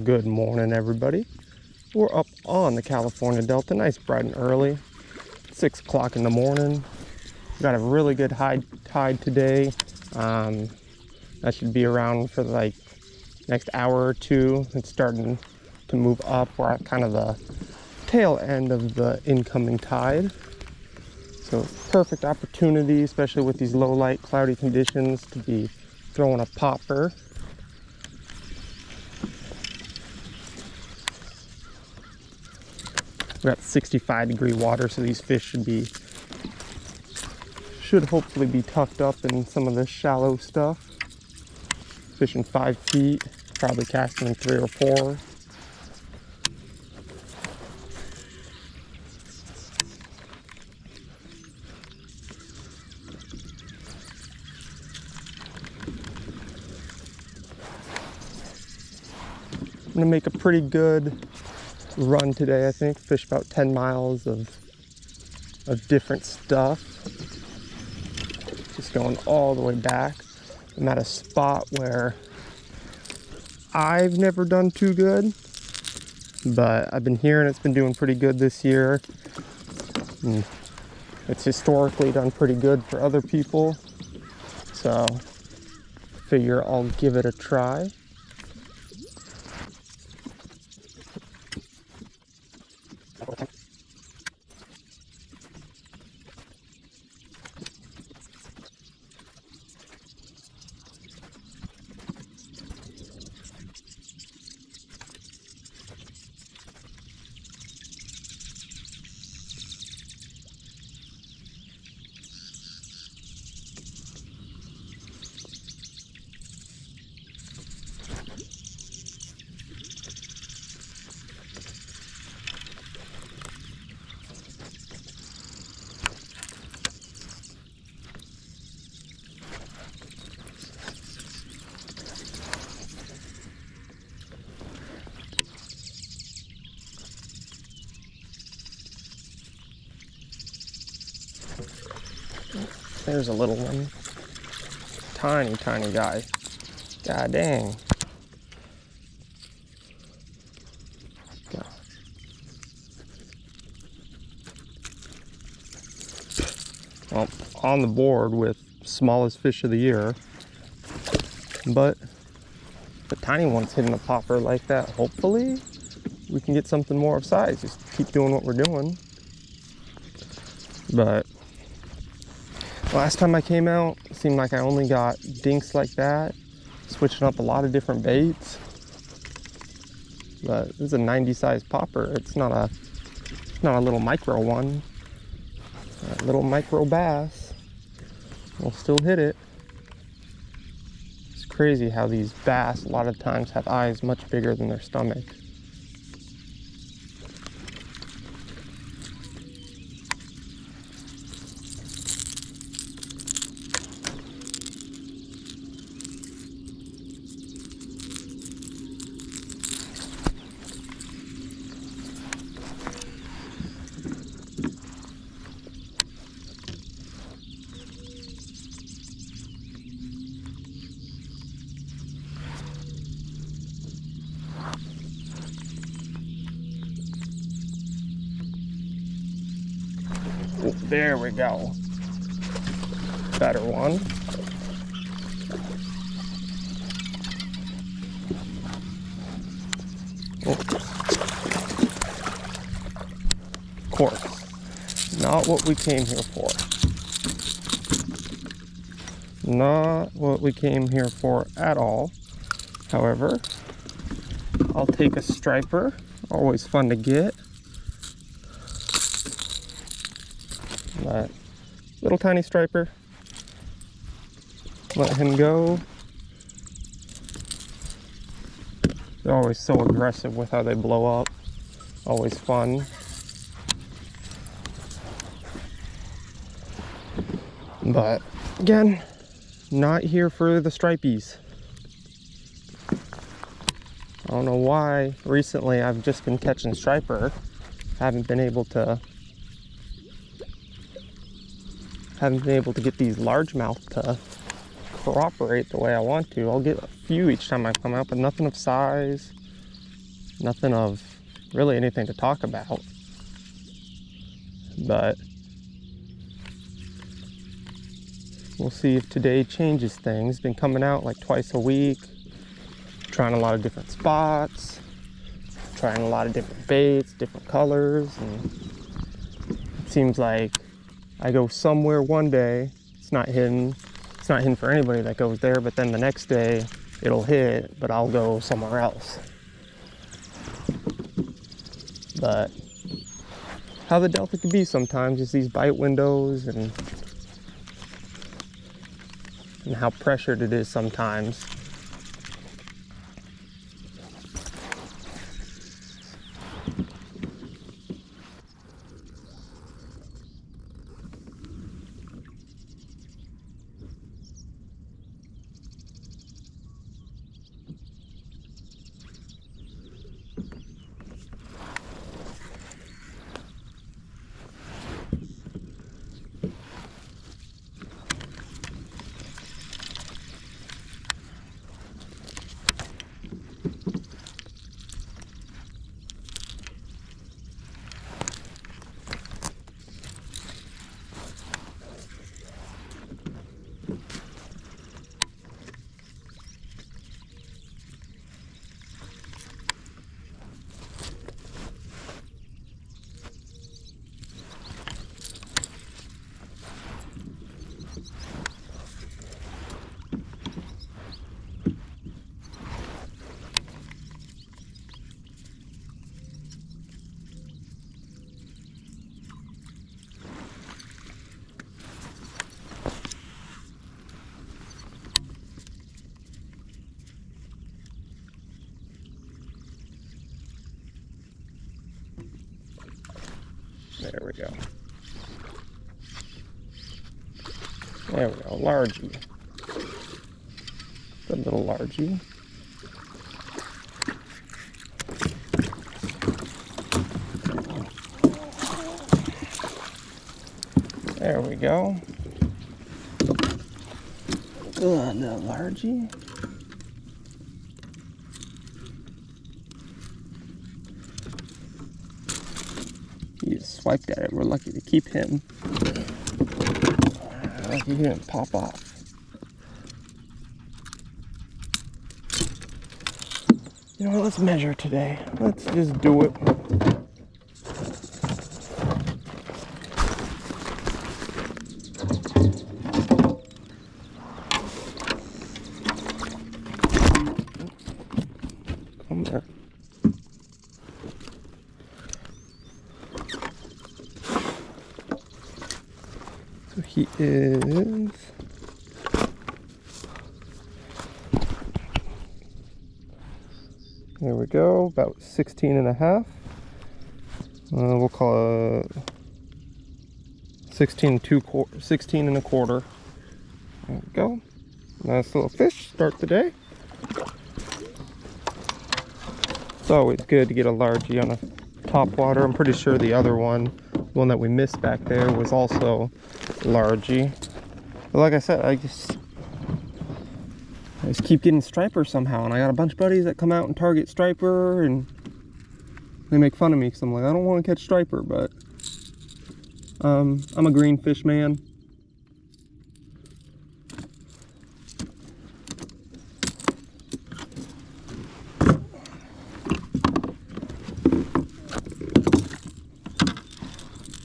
Good morning, everybody. We're up on the California Delta, nice bright and early, 6 o'clock in the morning. Got a really good high tide today. That should be around for like next hour or two. It's starting to move up. We're at kind of the tail end of the incoming tide. So perfect opportunity, especially with these low light, cloudy conditions, to be throwing a popper. We got 65-degree water, so these fish should hopefully be tucked up in some of this shallow stuff. Fishing 5 feet, probably casting in 3 or 4. I'm gonna make a pretty good run today, I think. Fish about 10 miles of different stuff. Just going all the way back. I'm at a spot where I've never done too good, but I've been hearing it's been doing pretty good this year. And it's historically done pretty good for other people, so figure I'll give it a try. There's a little one. Tiny, tiny guy. God dang. God. Well, on the board with smallest fish of the year. But the tiny one's hitting a popper like that. Hopefully we can get something more of size. Just keep doing what we're doing. But last time I came out, it seemed like I only got dinks like that, switching up a lot of different baits. But this is a 90 size popper. It's not a little micro one. A little micro bass will still hit it. It's crazy how these bass a lot of times have eyes much bigger than their stomach. Oh, there we go. Better one. Oh. Of course, not what we came here for. Not what we came here for at all. However, I'll take a striper. Always fun to get. But little tiny striper. Let him go. They're always so aggressive with how they blow up. Always fun. But again, not here for the stripies. I don't know why recently I've just been catching striper. Haven't been able to get these largemouth to cooperate the way I want to. I'll get a few each time I come out, but nothing of size. Nothing of really anything to talk about. But we'll see if today changes things. Been coming out like twice a week, trying a lot of different spots, trying a lot of different baits, different colors, and it seems like I go somewhere one day, it's not hidden for anybody that goes there, but then the next day it'll hit, but I'll go somewhere else. But how the Delta can be sometimes is these bite windows and how pressured it is sometimes. There we go. There we go, largie. Good little largie. There we go. Good little largie. He just swiped at it. We're lucky to keep him. Lucky he didn't pop off. You know what, let's measure today. Let's just do it. Come there. So he is... There we go, about 16 and a half. We'll call it 16 and a quarter. There we go. Nice little fish, start the day. It's always good to get a largie on a top water. I'm pretty sure the other one that we missed back there was also largie. But like I said, I just keep getting striper somehow, and I got a bunch of buddies that come out and target striper, and they make fun of me because I'm like, I don't want to catch striper, but I'm a green fish man.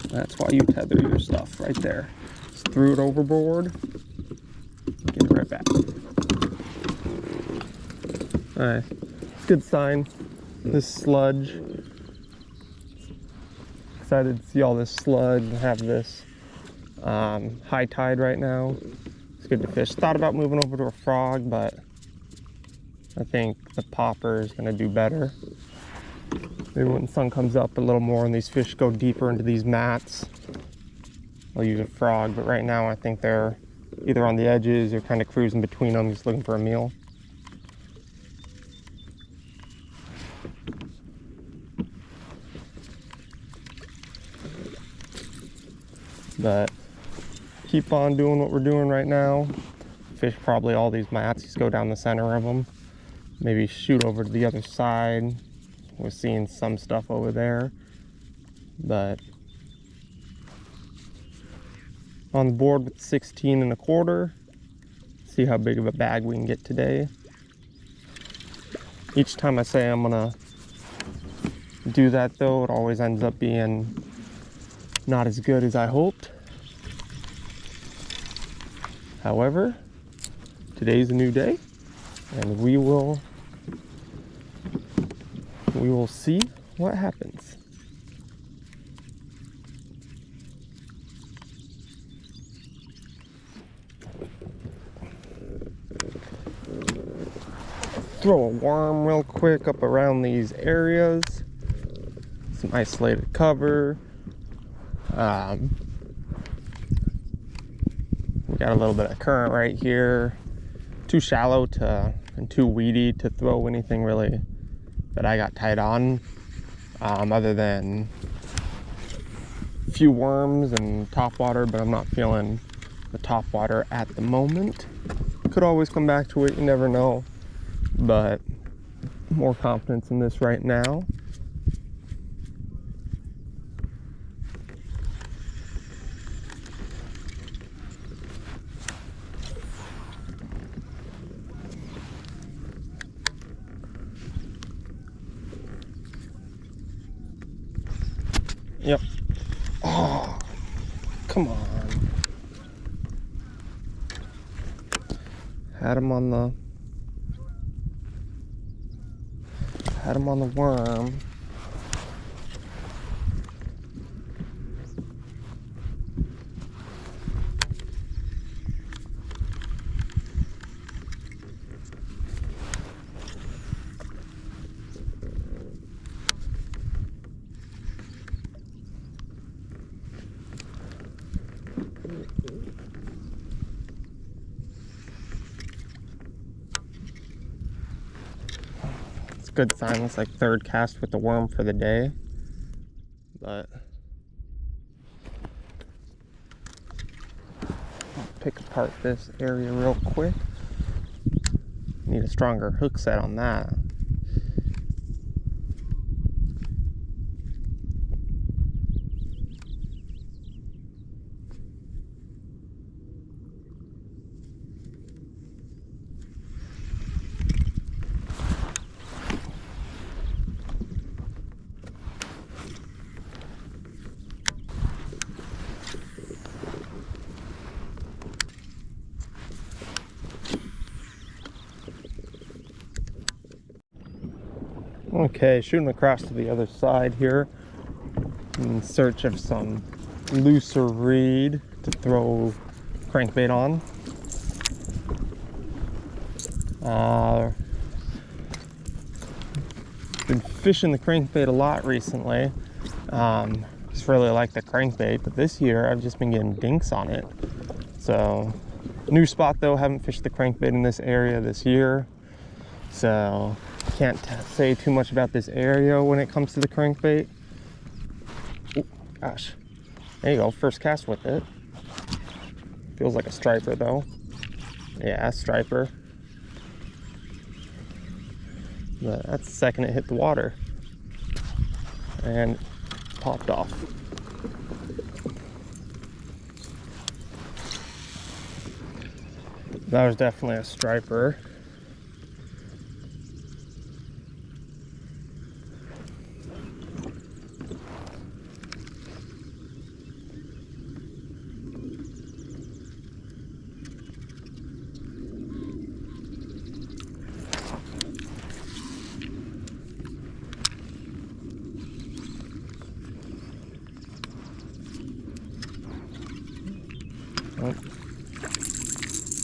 That's why you tether your stuff right there. Just threw it overboard, get it right back. Alright, good sign. This sludge. Excited to see all this sludge and have this high tide right now. It's good to fish. Thought about moving over to a frog, but I think the popper is going to do better. Maybe when the sun comes up a little more and these fish go deeper into these mats, I'll use a frog. But right now I think they're either on the edges or kind of cruising between them, just looking for a meal. But keep on doing what we're doing right now. Fish probably all these mats, just go down the center of them. Maybe shoot over to the other side, Was seeing some stuff over there, but on the board with 16 1/4. See how big of a bag we can get today. Each time I say I'm gonna do that though, it always ends up being not as good as I hoped. However, today's a new day, and we will see what happens. Throw a worm real quick up around these areas. Some isolated cover. We got a little bit of current right here. Too shallow and too weedy to throw anything really that I got tied on, other than a few worms and topwater, but I'm not feeling the topwater at the moment. Could always come back to it, you never know, but more confidence in this right now. Yep. Oh, come on. Had him on the worm. It's a good sign. It's like third cast with the worm for the day. But I'll pick apart this area real quick. Need a stronger hook set on that. Okay, shooting across to the other side here in search of some looser reed to throw crankbait on. Been fishing the crankbait a lot recently. Just really like the crankbait, but this year I've just been getting dinks on it. So, new spot though, haven't fished the crankbait in this area this year. So, can't say too much about this area when it comes to the crankbait. Oh, gosh. There you go, first cast with it. Feels like a striper though. Yeah, striper. But that's the second it hit the water. And popped off. That was definitely a striper.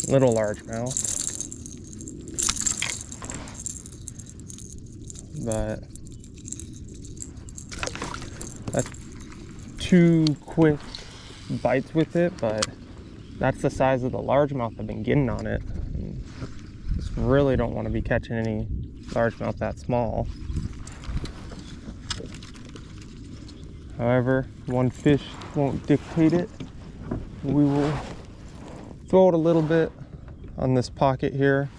Little largemouth, but that's 2 quick bites with it, but that's the size of the largemouth I've been getting on it. And just really don't want to be catching any largemouth that small. However, one fish won't dictate it. We will throw it a little bit on this pocket here.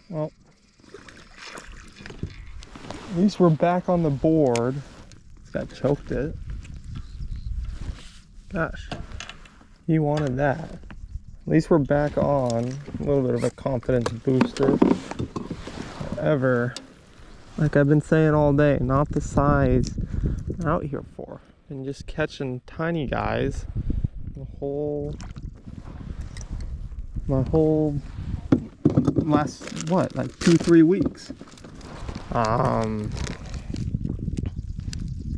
Well, at least we're back on the board. That choked it. Gosh, he wanted that. At least we're back on. A little bit of a confidence booster. However, like I've been saying all day, not the size I'm out here for. And just catching tiny guys my whole last, what, like 2-3 weeks.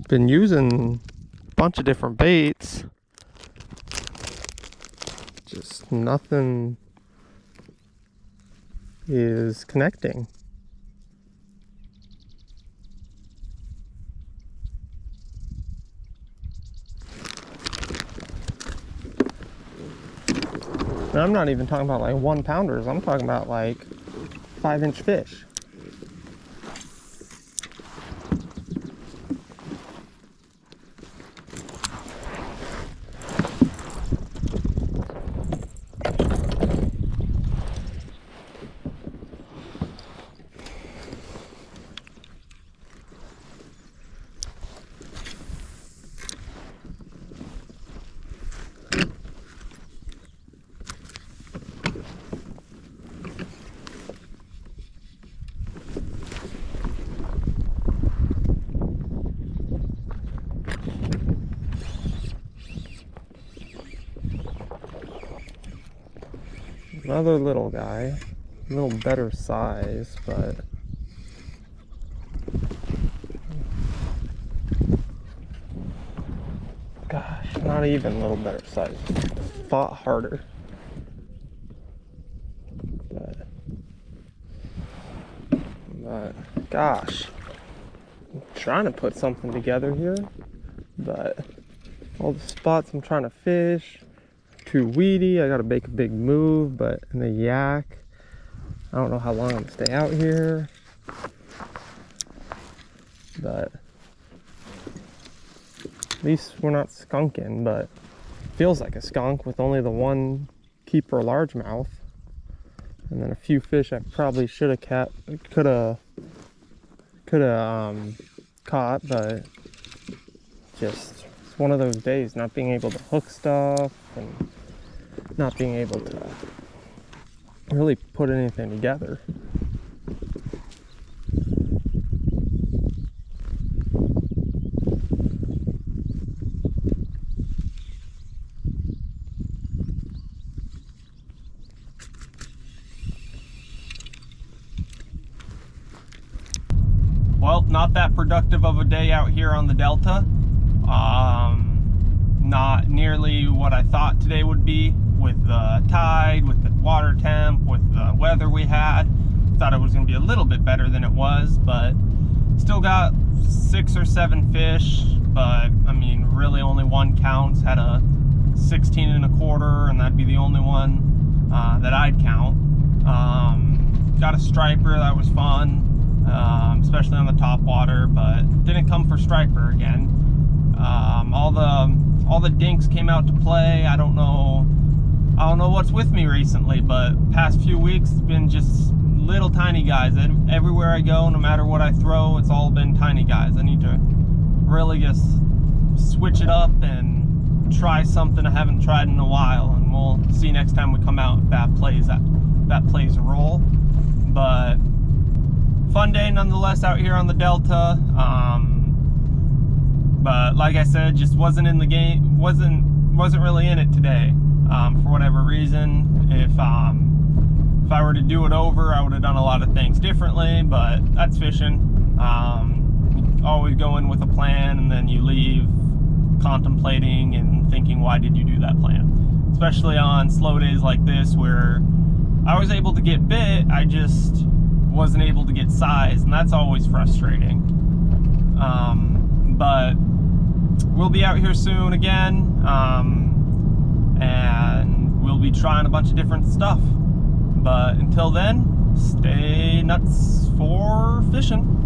Been using a bunch of different baits, just nothing is connecting. And I'm not even talking about like 1-pounders. I'm talking about like 5-inch fish. Another little guy, a little better size, but gosh, not even a little better size. Fought harder. But gosh, I'm trying to put something together here, but all the spots I'm trying to fish, too weedy. I gotta make a big move, but in the yak, I don't know how long I'm gonna stay out here. But at least we're not skunking, but feels like a skunk with only the one keeper largemouth. And then a few fish I probably should have could have caught, but just it's one of those days, not being able to hook stuff and not being able to really put anything together. Well, not that productive of a day out here on the Delta. Not nearly what I thought today would be with the tide, with the water temp, with the weather we had. Thought it was going to be a little bit better than it was, but still got 6 or 7 fish. But I mean, really only one counts. Had a 16 1/4, and that'd be the only one that I'd count. Got a striper, that was fun. Especially on the top water, but didn't come for striper again. All the dinks came out to play. I don't know what's with me recently, but past few weeks it's been just little tiny guys. Everywhere I go, no matter what I throw, it's all been tiny guys. I need to really just switch it up and try something I haven't tried in a while, and we'll see next time we come out if that plays a role. But fun day nonetheless out here on the Delta. But like I said, just wasn't in the game, wasn't really in it today, for whatever reason. If I were to do it over, I would have done a lot of things differently, but that's fishing. Always go in with a plan, and then you leave contemplating and thinking, why did you do that plan? Especially on slow days like this, where I was able to get bit, I just wasn't able to get size, and that's always frustrating. But we'll be out here soon again, and we'll be trying a bunch of different stuff. But until then, stay nuts for fishing.